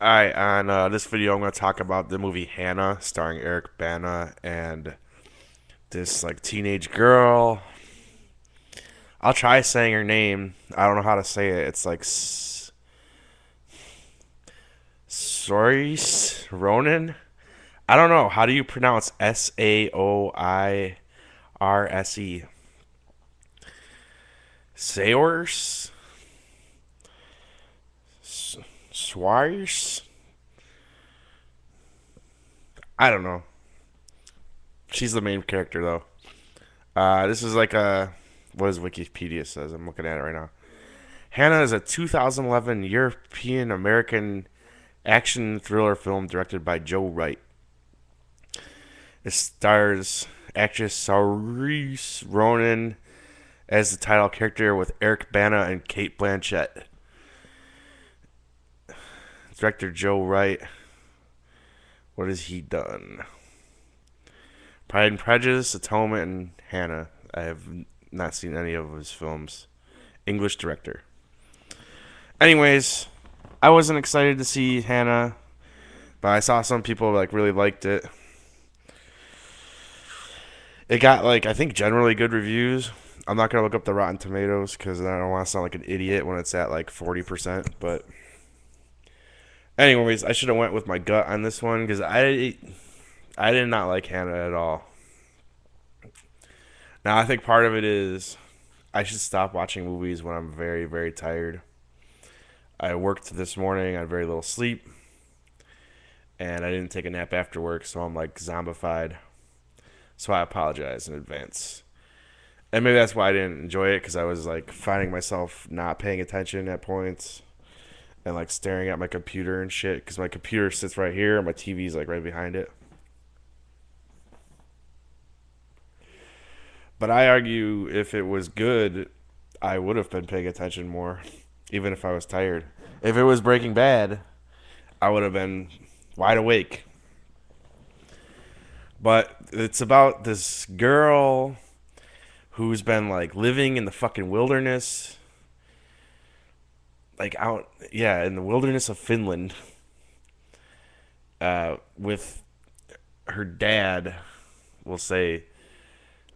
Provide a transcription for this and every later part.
Alright, on this video, I'm going to talk about the movie Hanna, starring Eric Bana and this like teenage girl. I'll try saying her name. I don't know how to say it. It's like Saoirse Ronan. I don't know. How do you pronounce Saoirse? Saoirse? Saoirse? I don't know. She's the main character though. This is like a what does Wikipedia says? I'm looking at it right now. Hanna is a 2011 European American action thriller film directed by Joe Wright. It stars actress Saoirse Ronan as the title character with Eric Bana and Kate Blanchett. Director Joe Wright. What has he done? Pride and Prejudice, Atonement, and Hanna. I have not seen any of his films. English director. Anyways, I wasn't excited to see Hanna, but I saw some people like really liked it. It got like I think generally good reviews. I'm not gonna look up the Rotten Tomatoes because I don't want to sound like an idiot when it's at like 40%. But anyways, I should have went with my gut on this one because I did not like Hanna at all. Now I think part of it is I should stop watching movies when I'm very tired. I worked this morning. I had very little sleep, and I didn't take a nap after work, so I'm like zombified. So I apologize in advance. And maybe that's why I didn't enjoy it because I was like finding myself not paying attention at points and like staring at my computer and shit because my computer sits right here and my TV's like right behind it. But I argue if it was good, I would have been paying attention more, even if I was tired. If it was Breaking Bad, I would have been wide awake. But it's about this girl who's been like living in the fucking wilderness, like out, yeah, in the wilderness of Finland, with her dad. We'll say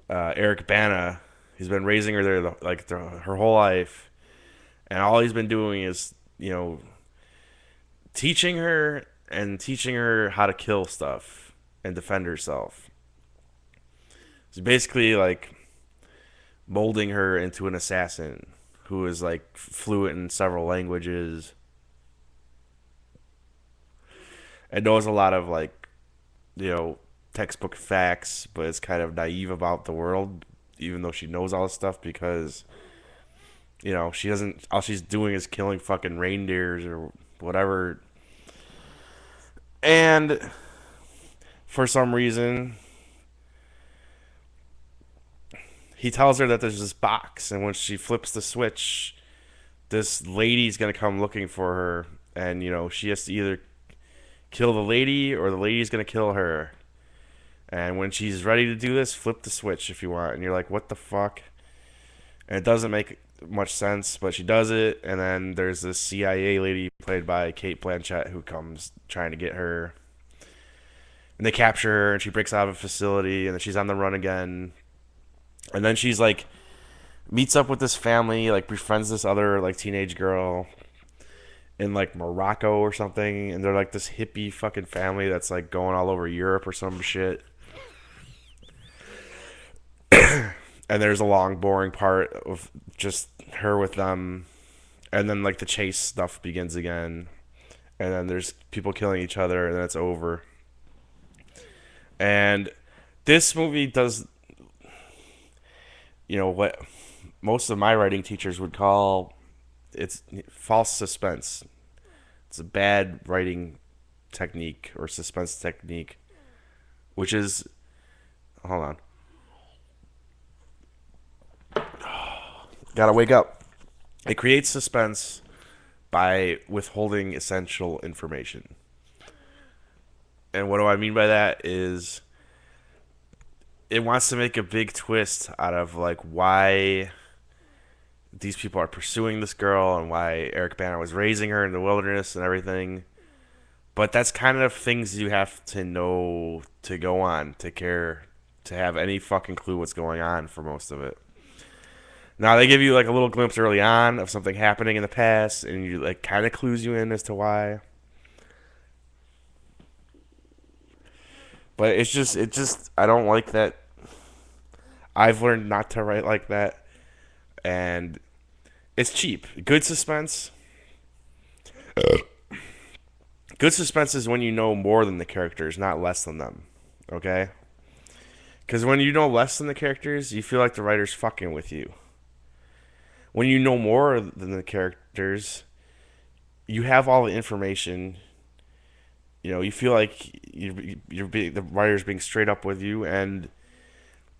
Eric Bana. He's been raising her there her whole life, and all he's been doing is teaching her how to kill stuff and defend herself. He's basically like molding her into an assassin who is like fluent in several languages and knows a lot of like you know textbook facts, but is kind of naive about the world, even though she knows all this stuff because she doesn't. All she's doing is killing fucking reindeers or whatever, and for some reason he tells her that there's this box, and when she flips the switch, this lady's gonna come looking for her, and she has to either kill the lady or the lady's gonna kill her. And when she's ready to do this, flip the switch if you want. And you're like, what the fuck? And it doesn't make much sense, but she does it. And then there's this CIA lady played by Kate Blanchett who comes trying to get her. And they capture her, and she breaks out of a facility, and then she's on the run again. And then she's like, meets up with this family, like befriends this other like teenage girl in like Morocco or something, and they're like this hippie fucking family that's like going all over Europe or some shit. And there's a long boring part of just her with them, and then like the chase stuff begins again, and then there's people killing each other, and then it's over. And this movie does what most of my writing teachers would call it's false suspense. It's a bad writing technique or suspense technique, which is hold on. Gotta wake up. It creates suspense by withholding essential information. And what do I mean by that is it wants to make a big twist out of like why these people are pursuing this girl and why Eric Banner was raising her in the wilderness and everything. But that's kind of things you have to know to go on, to care, to have any fucking clue what's going on for most of it. Now they give you like a little glimpse early on of something happening in the past, and you like kind of clues you in as to why. But it's just I don't like that. I've learned not to write like that, and it's cheap. Good suspense is when you know more than the characters, not less than them. Okay? Because when you know less than the characters, you feel like the writer's fucking with you. When you know more than the characters, you have all the information. You feel like the writer's being straight up with you, and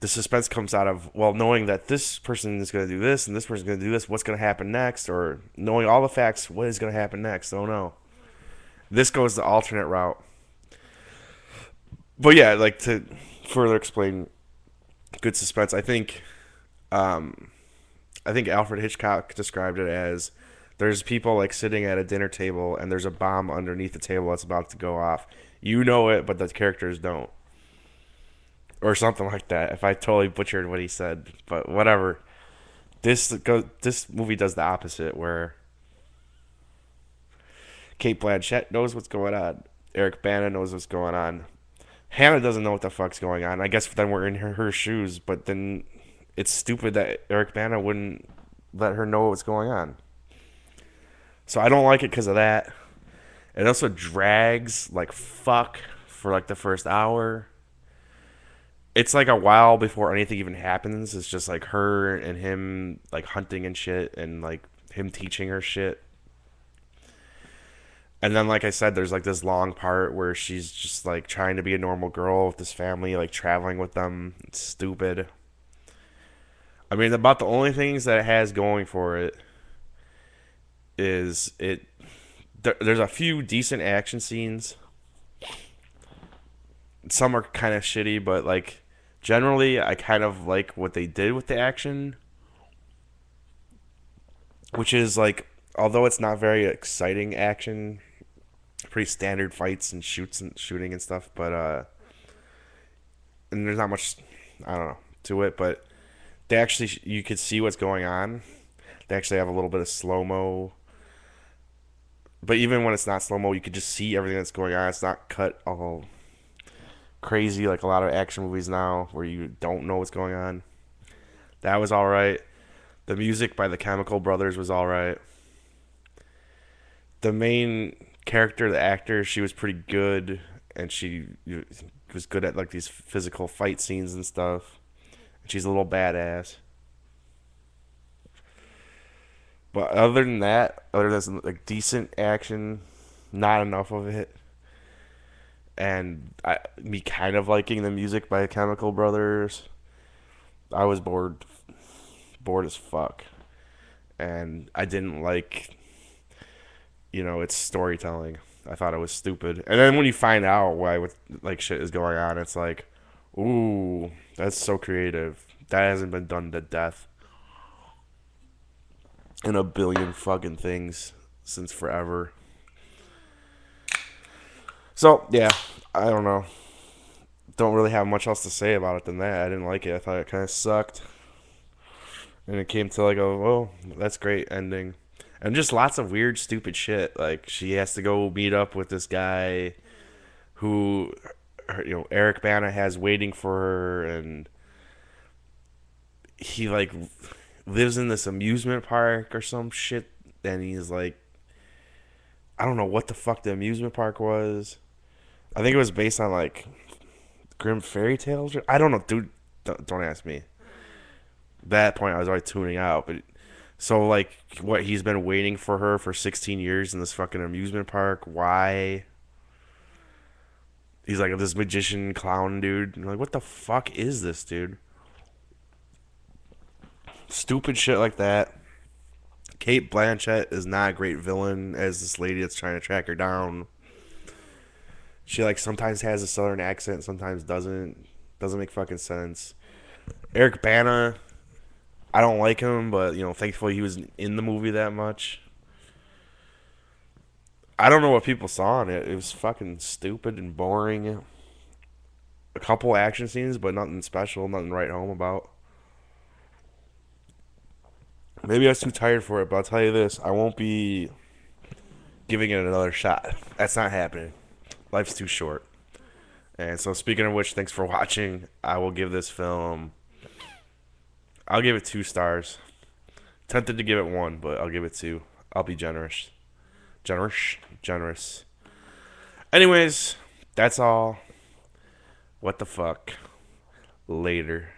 the suspense comes out of, well, knowing that this person is going to do this and this person's going to do this. What's going to happen next? Or knowing all the facts, what is going to happen next? Oh no. This goes the alternate route. But yeah, like to further explain good suspense, I think Alfred Hitchcock described it as there's people like sitting at a dinner table and there's a bomb underneath the table that's about to go off. You know it, but the characters don't. Or something like that. If I totally butchered what he said, but whatever. This movie does the opposite, where Kate Blanchett knows what's going on. Eric Bana knows what's going on. Hannah doesn't know what the fuck's going on. I guess then we're in her shoes, but then it's stupid that Eric Bana wouldn't let her know what's going on. So I don't like it because of that. It also drags like fuck for like the first hour. It's like a while before anything even happens. It's just like her and him like hunting and shit, and like him teaching her shit. And then, like I said, there's like this long part where she's just like trying to be a normal girl with this family, like traveling with them. It's stupid. I mean, about the only things that it has going for it is there's a few decent action scenes. Some are kind of shitty, but like generally, I kind of like what they did with the action, which is like, although it's not very exciting action, pretty standard fights and shooting and stuff, but and there's not much, I don't know, to it, but they actually you could see what's going on. They actually have a little bit of slow mo, but even when it's not slow mo, you could just see everything that's going on. It's not cut all crazy like a lot of action movies now, where you don't know what's going on. That was all right. The music by the Chemical Brothers was all right. The main character, the actor, she was pretty good, and she was good at like these physical fight scenes and stuff. She's a little badass. But other than that, other than some, like decent action, not enough of it. And me kind of liking the music by Chemical Brothers, I was bored as fuck, and I didn't like, its storytelling. I thought it was stupid. And then when you find out why with like shit is going on, it's like, ooh, that's so creative. That hasn't been done to death in a billion fucking things since forever. So yeah, I don't know. Don't really have much else to say about it than that. I didn't like it. I thought it kind of sucked. And it came to like, oh, that's great ending. And just lots of weird, stupid shit. Like she has to go meet up with this guy who, Eric Bana has waiting for her, and he like lives in this amusement park or some shit. And he's like, I don't know what the fuck the amusement park was. I think it was based on like Grim Fairy Tales. I don't know, dude. Don't ask me. At that point, I was already tuning out. But so like, what, he's been waiting for her for 16 years in this fucking amusement park. Why? He's like this magician clown dude. And like, what the fuck is this, dude? Stupid shit like that. Kate Blanchett is not a great villain as this lady that's trying to track her down. She like sometimes has a southern accent, sometimes doesn't. Doesn't make fucking sense. Eric Bana, I don't like him, but thankfully he was in the movie that much. I don't know what people saw in it. It was fucking stupid and boring. A couple action scenes, but nothing special, nothing to write home about. Maybe I was too tired for it, but I'll tell you this: I won't be giving it another shot. That's not happening. Life's too short. And so, speaking of which, thanks for watching. I will give this film. I'll give it 2 stars. Tempted to give it 1, but I'll give it 2. I'll be generous. Generous? Generous. Anyways, that's all. What the fuck? Later.